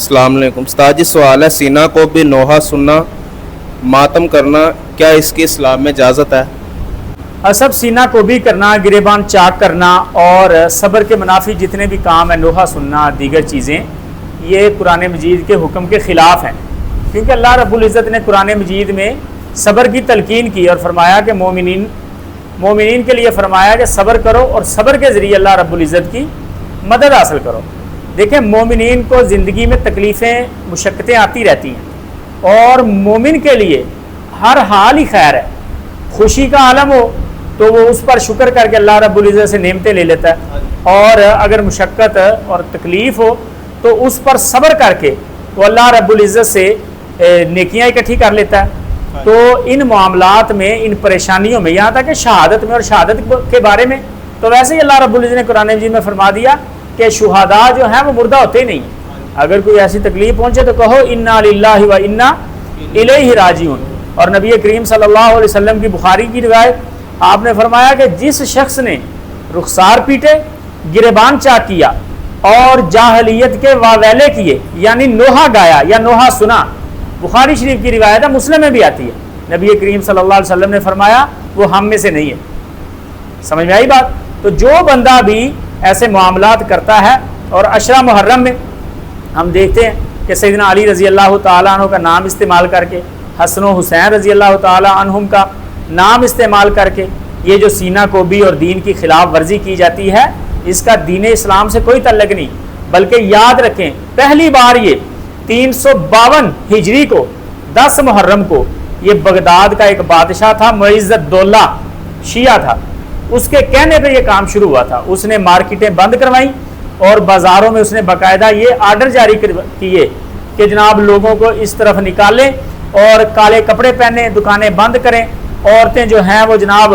السلام علیکم استاد جی، سوال ہے سینا کو بھی نوحہ سننا ماتم کرنا کیا اس کی اسلام میں اجازت ہے؟ سب سینہ کو بھی کرنا، گریبان چاک کرنا اور صبر کے منافی جتنے بھی کام ہیں، نوحہ سننا، دیگر چیزیں، یہ قرآن مجید کے حکم کے خلاف ہیں، کیونکہ اللہ رب العزت نے قرآن مجید میں صبر کی تلقین کی اور فرمایا کہ مومنین کے لیے فرمایا کہ صبر کرو اور صبر کے ذریعے اللہ رب العزت کی مدد حاصل کرو۔ دیکھیں، مومنین کو زندگی میں تکلیفیں مشقتیں آتی رہتی ہیں اور مومن کے لیے ہر حال ہی خیر ہے۔ خوشی کا عالم ہو تو وہ اس پر شکر کر کے اللہ رب العزت سے نعمتیں لے لیتا ہے، اور اگر مشقت اور تکلیف ہو تو اس پر صبر کر کے وہ اللہ رب العزت سے نیکیاں اکٹھی کر لیتا ہے۔ تو ان معاملات میں، ان پریشانیوں میں، یہاں تک کہ شہادت میں اور شہادت کے بارے میں تو ویسے ہی اللہ رب العزت نے قرآن مجید میں فرما دیا کہ شہداء جو ہیں وہ مردہ ہوتے نہیں ہیں۔ اگر کوئی ایسی تکلیف پہنچے تو کہو انا للہ و انا الیہ راجعون۔ اور نبی کریم صلی اللہ علیہ وسلم کی بخاری کی روایت، آپ نے فرمایا کہ جس شخص نے رخسار پیٹے، گریبان چاک کیا اور جاہلیت کے واویلے کیے، یعنی نوحہ گایا یا نوحہ سنا، بخاری شریف کی روایت ہے، مسلم میں بھی آتی ہے، نبی کریم صلی اللہ علیہ وسلم نے فرمایا وہ ہم میں سے نہیں ہے۔ سمجھ میں آئی بات؟ تو جو بندہ بھی ایسے معاملات کرتا ہے، اور عشرہ محرم میں ہم دیکھتے ہیں کہ سیدنا علی رضی اللہ تعالیٰ عنہ کا نام استعمال کر کے، حسن و حسین رضی اللہ تعالیٰ عنہم کا نام استعمال کر کے یہ جو سینہ کوبی اور دین کی خلاف ورزی کی جاتی ہے، اس کا دین اسلام سے کوئی تعلق نہیں، بلکہ یاد رکھیں پہلی بار یہ 352 ہجری کو 10 محرم کو یہ بغداد کا ایک بادشاہ تھا، معز الدولہ شیعہ تھا، اس کے کہنے پہ یہ کام شروع ہوا تھا۔ اس نے مارکیٹیں بند کروائیں اور بازاروں میں اس نے باقاعدہ یہ آرڈر جاری کیے کہ جناب لوگوں کو اس طرف نکالیں اور کالے کپڑے پہنیں، دکانیں بند کریں، عورتیں جو ہیں وہ جناب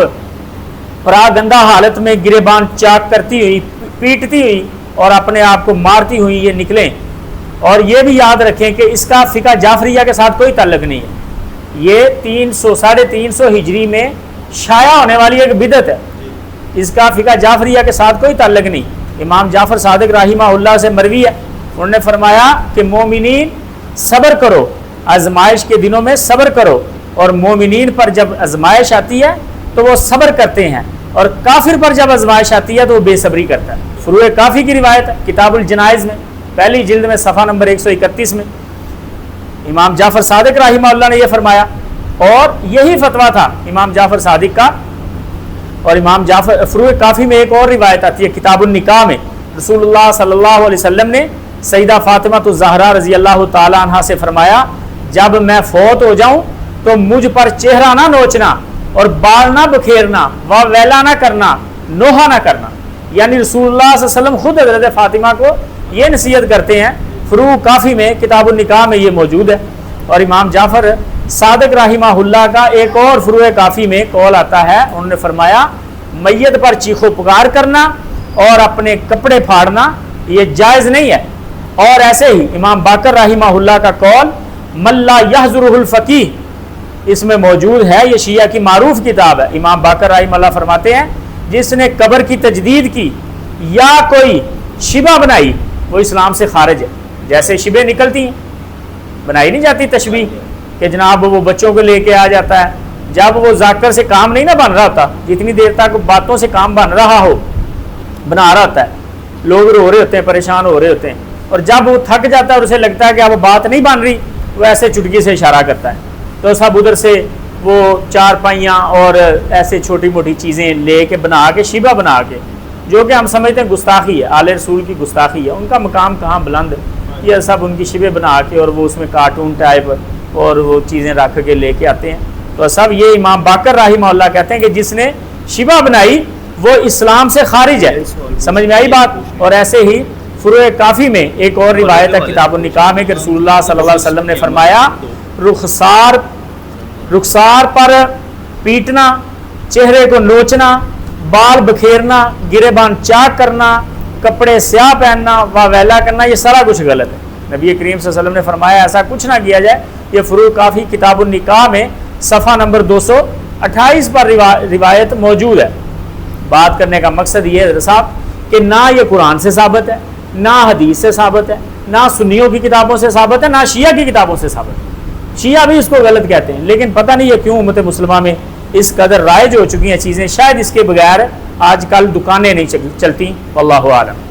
پراگندہ حالت میں گریبان چاک کرتی ہوئی، پیٹتی ہوئی اور اپنے آپ کو مارتی ہوئی یہ نکلیں۔ اور یہ بھی یاد رکھیں کہ اس کا فقہ جعفریہ کے ساتھ کوئی تعلق نہیں ہے، یہ 300 ہجری میں شائع ہونے والی ایک بدعت ہے، اس کا فقہ جعفریہ کے ساتھ کوئی تعلق نہیں۔ امام جعفر صادق رحمہ اللہ سے مروی ہے، انہوں نے فرمایا کہ مومنین صبر کرو، آزمائش کے دنوں میں صبر کرو، اور مومنین پر جب آزمائش آتی ہے تو وہ صبر کرتے ہیں، اور کافر پر جب آزمائش آتی ہے تو وہ بے صبری کرتا ہے۔ فروع کافی کی روایت ہے، کتاب الجنائز میں پہلی جلد میں صفحہ نمبر 131 میں امام جعفر صادق رحمہ اللہ نے یہ فرمایا، اور یہی فتویٰ تھا امام جعفر صادق کا۔ اور امام جعفر فروع کافی میں ایک اور روایت آتی ہے، کتاب النکاح میں رسول اللہ صلی اللہ علیہ وسلم نے سیدہ فاطمہ الزہرا رضی اللہ تعالی عنہا سے فرمایا، جب میں فوت ہو جاؤں تو مجھ پر چہرہ نہ نوچنا اور بال نہ بکھیرنا، ویلا نہ کرنا، نوحہ نہ کرنا۔ یعنی رسول اللہ صلی اللہ علیہ وسلم خود حضرت فاطمہ کو یہ نصیحت کرتے ہیں، فروع کافی میں کتاب النکاح میں یہ موجود ہے۔ اور امام جعفر صادق رحمہ اللہ کا ایک اور فروع کافی میں قول آتا ہے، انہوں نے فرمایا میت پر چیخو پکار کرنا اور اپنے کپڑے پھاڑنا یہ جائز نہیں ہے۔ اور ایسے ہی امام باقر رحمہ اللہ کا قول من لا یحضرہ الفقیہ، اس میں موجود ہے، یہ شیعہ کی معروف کتاب ہے۔ امام باقر رحمہ اللہ فرماتے ہیں جس نے قبر کی تجدید کی یا کوئی شبہ بنائی وہ اسلام سے خارج ہے۔ جیسے شبہ نکلتی ہیں، بنائی نہیں جاتی تشبیہ کہ جناب وہ بچوں کو لے کے آ جاتا ہے، جب وہ ذاکر سے کام نہیں نہ بن رہا ہوتا، جتنی دیر تک باتوں سے کام بن رہا ہو، بنا رہا ہوتا ہے، لوگ رو رہے ہوتے ہیں، پریشان ہو رہے ہوتے ہیں، اور جب وہ تھک جاتا ہے اور اسے لگتا ہے کہ اب بات نہیں بن رہی، وہ ایسے چٹکی سے اشارہ کرتا ہے، تو سب ادھر سے وہ چار پائیاں اور ایسے چھوٹی موٹی چیزیں لے کے بنا کے شیبہ بنا کے، جو کہ ہم سمجھتے ہیں گستاخی ہے، آل رسول کی گستاخی ہے، ان کا مقام کہاں بلند ہے، یہ سب ان کی شیبے بنا کے اور وہ اس میں کارٹون ٹائپ اور وہ چیزیں رکھ کے لے کے آتے ہیں۔ تو سب یہ امام باقر رحمہ اللہ کہتے ہیں کہ جس نے شبہ بنائی وہ اسلام سے خارج ہے۔ سمجھ میں آئی بات؟ اور ایسے ہی فروع کافی میں ایک اور روایت ہے کتاب النکاح میں کہ رسول اللہ صلی اللہ علیہ وسلم نے فرمایا رخسار پر پیٹنا، چہرے کو نوچنا، بال بکھیرنا، گریبان چاک کرنا، کپڑے سیاہ پہننا، واویلا کرنا، یہ سارا کچھ غلط ہے۔ نبی کریم صلی اللہ علیہ وسلم نے فرمایا ایسا کچھ نہ کیا جائے۔ یہ فروع کافی کتاب النکاح میں صفحہ نمبر 228 پر روایت موجود ہے۔ بات کرنے کا مقصد یہ ہے صاحب کہ نہ یہ قرآن سے ثابت ہے، نہ حدیث سے ثابت ہے، نہ سنیوں کی کتابوں سے ثابت ہے، نہ شیعہ کی کتابوں سے ثابت ہے۔ شیعہ بھی اس کو غلط کہتے ہیں، لیکن پتہ نہیں یہ کیوں امت مسلمہ میں اس قدر رائج ہو چکی ہیں چیزیں، شاید اس کے بغیر آج کل دکانیں نہیں چلتی، واللہ اعلم۔